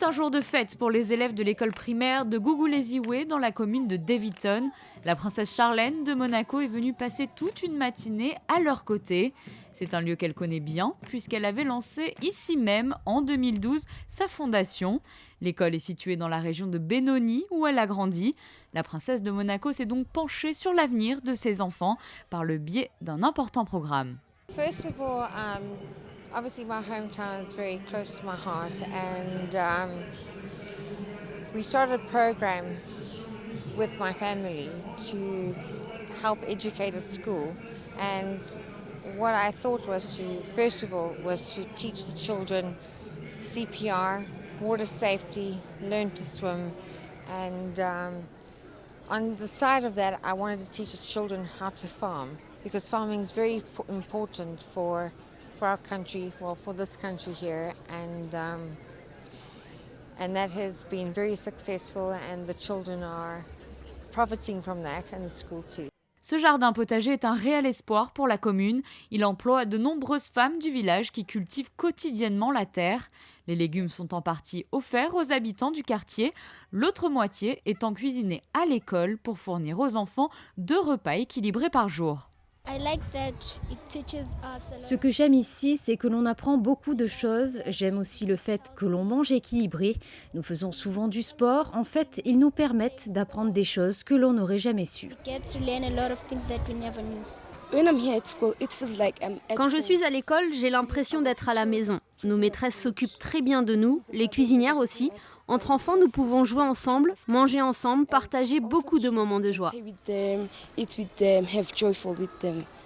C'est un jour de fête pour les élèves de l'école primaire de Gugulesiwe dans la commune de Davyton. La princesse Charlène de Monaco est venue passer toute une matinée à leur côté. C'est un lieu qu'elle connaît bien puisqu'elle avait lancé ici même en 2012 sa fondation. L'école est située dans la région de Benoni où elle a grandi. La princesse de Monaco s'est donc penchée sur l'avenir de ses enfants par le biais d'un important programme. First of all, obviously my hometown is very close to my heart, and we started a program with my family to help educate at school. And what I thought was first of all, to teach the children CPR, water safety, learn to swim, and on the side of that, I wanted to teach the children how to farm, because farming is very important for our country, well, for this country here, and that has been very successful, and the children are profiting from that, and the school too. Ce jardin potager est un réel espoir pour la commune. Il emploie de nombreuses femmes du village qui cultivent quotidiennement la terre. Les légumes sont en partie offerts aux habitants du quartier, l'autre moitié étant cuisinée à l'école pour fournir aux enfants 2 repas équilibrés par jour. Ce que j'aime ici, c'est que l'on apprend beaucoup de choses. J'aime aussi le fait que l'on mange équilibré. Nous faisons souvent du sport. En fait, ils nous permettent d'apprendre des choses que l'on n'aurait jamais su. Quand je suis à l'école, j'ai l'impression d'être à la maison. Nos maîtresses s'occupent très bien de nous, les cuisinières aussi. Entre enfants, nous pouvons jouer ensemble, manger ensemble, partager beaucoup de moments de joie.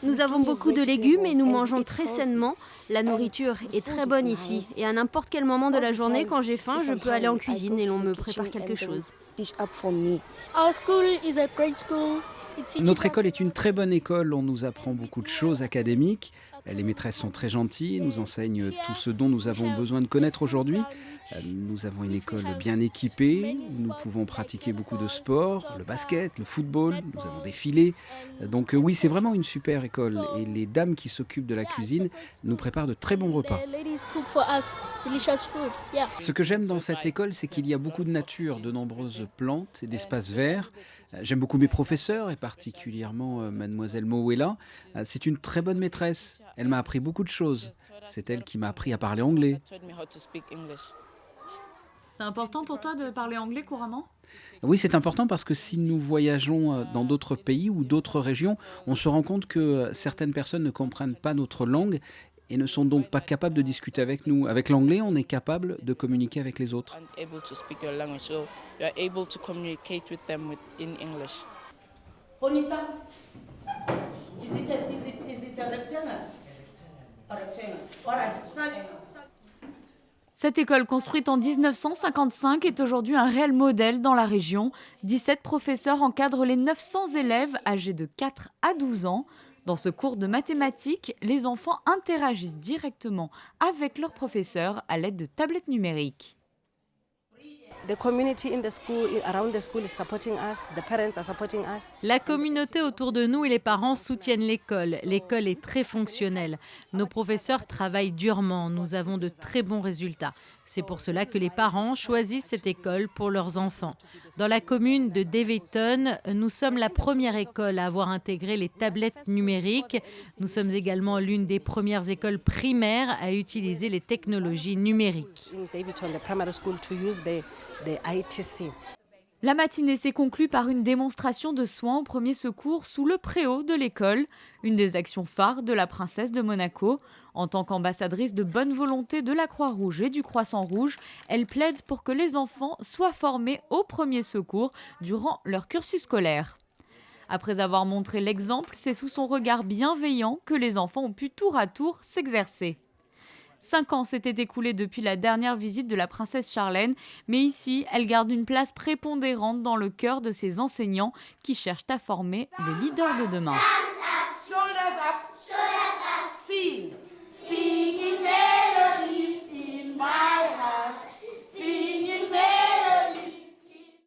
Nous avons beaucoup de légumes et nous mangeons très sainement. La nourriture est très bonne ici. Et à n'importe quel moment de la journée, quand j'ai faim, je peux aller en cuisine et l'on me prépare quelque chose. Notre école est une très bonne école, on nous apprend beaucoup de choses académiques. Les maîtresses sont très gentilles, nous enseignent tout ce dont nous avons besoin de connaître aujourd'hui. Nous avons une école bien équipée, nous pouvons pratiquer beaucoup de sports, le basket, le football, nous avons des filets. Donc oui, c'est vraiment une super école et les dames qui s'occupent de la cuisine nous préparent de très bons repas. Ce que j'aime dans cette école, c'est qu'il y a beaucoup de nature, de nombreuses plantes et d'espaces verts. J'aime beaucoup mes professeurs et particulièrement mademoiselle Mowela. C'est une très bonne maîtresse. Elle m'a appris beaucoup de choses. C'est elle qui m'a appris à parler anglais. C'est important pour toi de parler anglais couramment ? Oui, c'est important parce que si nous voyageons dans d'autres pays ou d'autres régions, on se rend compte que certaines personnes ne comprennent pas notre langue et ne sont donc pas capables de discuter avec nous. Avec l'anglais, on est capable de communiquer avec les autres. Honisa, is it a rectangle? A rectangle. All right. Cette école, construite en 1955, est aujourd'hui un réel modèle dans la région. 17 professeurs encadrent les 900 élèves âgés de 4 à 12 ans. Dans ce cours de mathématiques, les enfants interagissent directement avec leurs professeurs à l'aide de tablettes numériques. La communauté autour de nous et les parents soutiennent l'école. L'école est très fonctionnelle. Nos professeurs travaillent durement. Nous avons de très bons résultats. C'est pour cela que les parents choisissent cette école pour leurs enfants. Dans la commune de Davyton, nous sommes la première école à avoir intégré les tablettes numériques. Nous sommes également l'une des premières écoles primaires à utiliser les technologies numériques. La matinée s'est conclue par une démonstration de soins au premier secours sous le préau de l'école, une des actions phares de la princesse de Monaco. En tant qu'ambassadrice de bonne volonté de la Croix-Rouge et du Croissant-Rouge, elle plaide pour que les enfants soient formés au premier secours durant leur cursus scolaire. Après avoir montré l'exemple, c'est sous son regard bienveillant que les enfants ont pu tour à tour s'exercer. 5 ans s'étaient écoulés depuis la dernière visite de la princesse Charlène, mais ici, elle garde une place prépondérante dans le cœur de ses enseignants qui cherchent à former les leaders de demain.